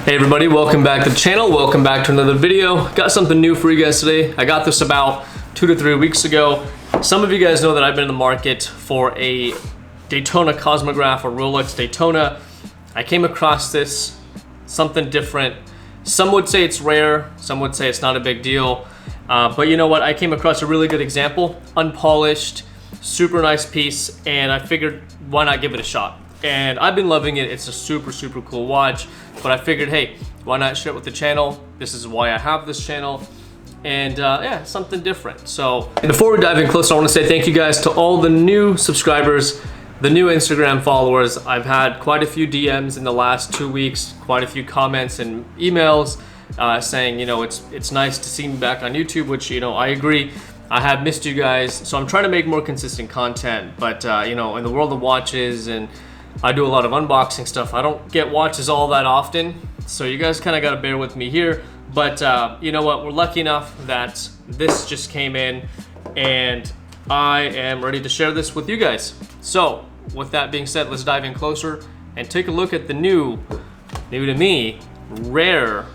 Hey everybody, welcome back to the channel. Welcome back to another video. Got something new for you guys today. I got this about 2 to 3 weeks ago. Some of you guys know that I've been in the market for a Daytona Cosmograph or Rolex Daytona. I came across this, something different. Some would say it's rare, some would say it's not a big deal. But you know what, I came across a really good example. Unpolished, super nice piece, and I figured why not give it a shot. And I've been loving it. It's a super cool watch, but I figured, hey, why not share it with the channel? This is why I have this channel, and yeah, something different. So before we dive in closer, I want to say thank you guys to all the new subscribers, the new Instagram followers. I've had quite a few DMs in the last 2 weeks, quite a few comments and emails saying, you know, it's nice to see me back on YouTube, which, you know, I agree. I have missed you guys, so I'm trying to make more consistent content, but you know, in the world of watches, and I do a lot of unboxing stuff, I don't get watches all that often, so you guys kind of got to bear with me here. But you know what, we're lucky enough that this just came in and I am ready to share this with you guys. So with that being said, let's dive in closer and take a look at the new to me, rare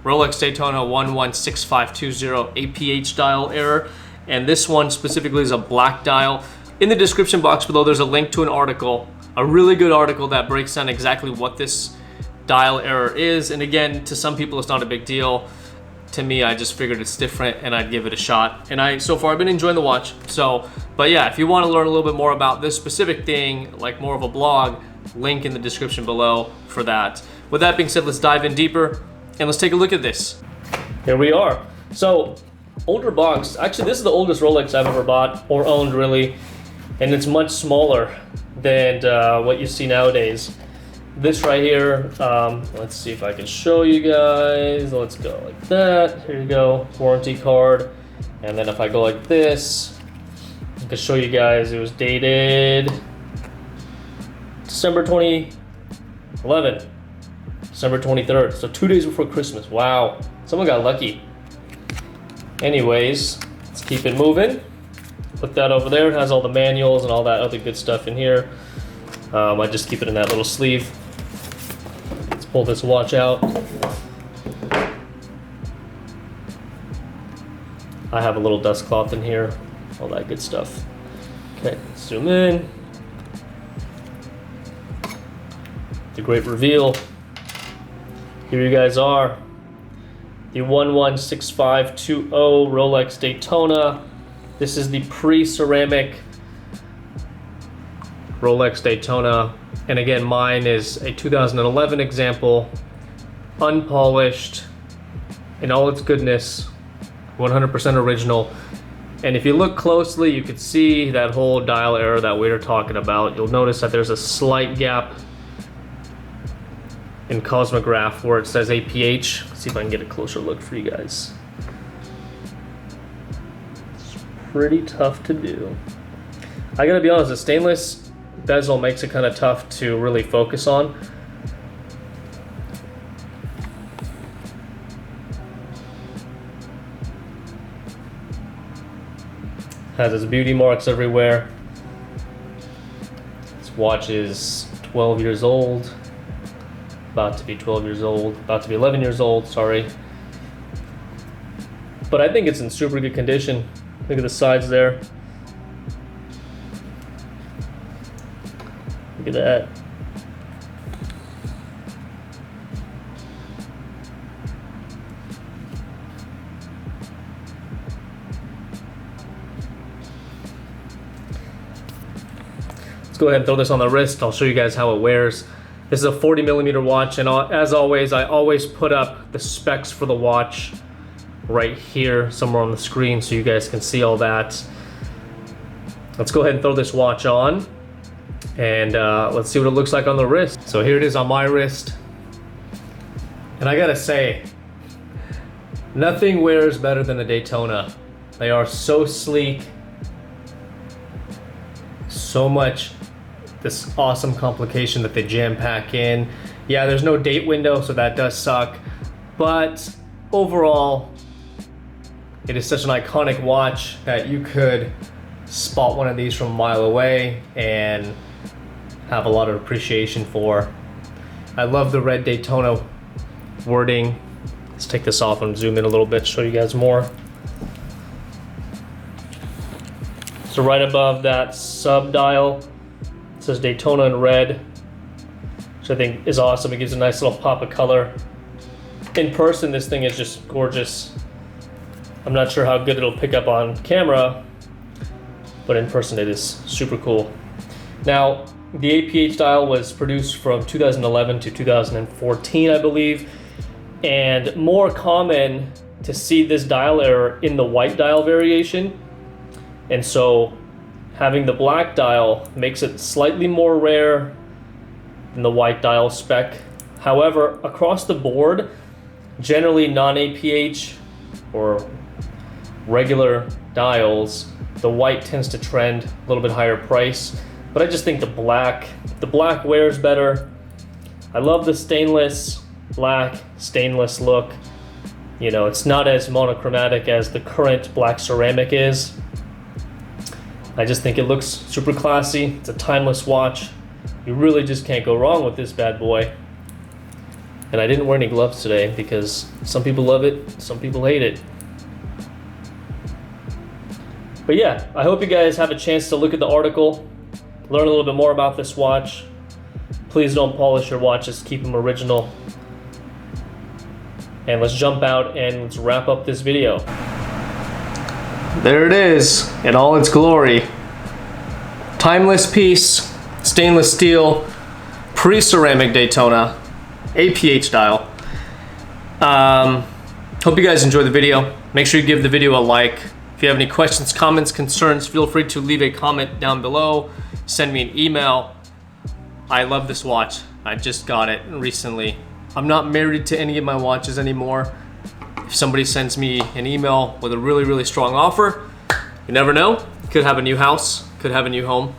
Rolex Daytona 116520 APH dial error. And this one specifically is a black dial. In the description box below, there's a link to an article, a really good article that breaks down exactly what this dial error is. And again, to some people, it's not a big deal. To me, I just figured it's different and I'd give it a shot. And so far I've been enjoying the watch. So, but yeah, if you want to learn a little bit more about this specific thing, like more of a blog, link in the description below for that. With that being said, let's dive in deeper and let's take a look at this. Here we are. So, older box. Actually, this is the oldest Rolex I've ever bought or owned, really. And it's much smaller than what you see nowadays. This right here, let's see if I can show you guys. Let's go like that. Here you go, warranty card. And then if I go like this, I can show you guys it was dated December 2011, December 23rd. So 2 days before Christmas. Wow, someone got lucky. Anyways, let's keep it moving. Put that over there. It has all the manuals and all that other good stuff in here. I just keep it in that little sleeve. Let's pull this watch out. I have a little dust cloth in here, all that good stuff. Okay, zoom in. The great reveal. Here you guys are. The 116520 Rolex Daytona. This is the pre-ceramic Rolex Daytona. And again, mine is a 2011 example, unpolished, in all its goodness, 100% original. And if you look closely, you can see that whole dial error that we were talking about. You'll notice that there's a slight gap in Cosmograph where it says APH. Let's see if I can get a closer look for you guys. Pretty tough to do. I gotta be honest, the stainless bezel makes it kind of tough to really focus on. Has its beauty marks everywhere. This watch is 12 years old. About to be 12 years old. About to be 11 years old, sorry. But I think it's in super good condition. Look at the sides there. Look at that. Let's go ahead and throw this on the wrist. I'll show you guys how it wears. This is a 40mm watch, and as always, I always put up the specs for the watch right here somewhere on the screen so you guys can see all that. Let's go ahead and throw this watch on and let's see what it looks like on the wrist. So here it is on my wrist, and I gotta say, nothing wears better than a Daytona. They are so sleek, so much this awesome complication that they jam pack in. Yeah, there's no date window, so that does suck, but overall it is such an iconic watch that you could spot one of these from a mile away and have a lot of appreciation for. I love the red Daytona wording. Let's take this off and zoom in a little bit, show you guys more. So right above that sub dial, it says Daytona in red, which I think is awesome. It gives a nice little pop of color. In person, this thing is just gorgeous. I'm not sure how good it'll pick up on camera, but in person it is super cool. Now, the APH dial was produced from 2011 to 2014, I believe, and more common to see this dial error in the white dial variation. And so having the black dial makes it slightly more rare than the white dial spec. However, across the board, generally non-APH or regular dials, the white tends to trend a little bit higher price. But I just think the black wears better. I love the stainless black, stainless look. You know, it's not as monochromatic as the current black ceramic is. I just think it looks super classy. It's a timeless watch. You really just can't go wrong with this bad boy. And I didn't wear any gloves today because some people love it, some people hate it. But yeah, I hope you guys have a chance to look at the article, learn a little bit more about this watch. Please don't polish your watches, keep them original. And let's jump out and let's wrap up this video. There it is in all its glory. Timeless piece, stainless steel, pre-ceramic Daytona, APH dial. Hope you guys enjoyed the video. Make sure you give the video a like. If you have any questions, comments, concerns, feel free to leave a comment down below. Send me an email. I love this watch. I just got it recently. I'm not married to any of my watches anymore. If somebody sends me an email with a really, really strong offer, you never know. Could have a new house, could have a new home.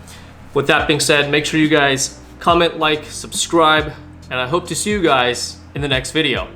With that being said, make sure you guys comment, like, subscribe, and I hope to see you guys in the next video.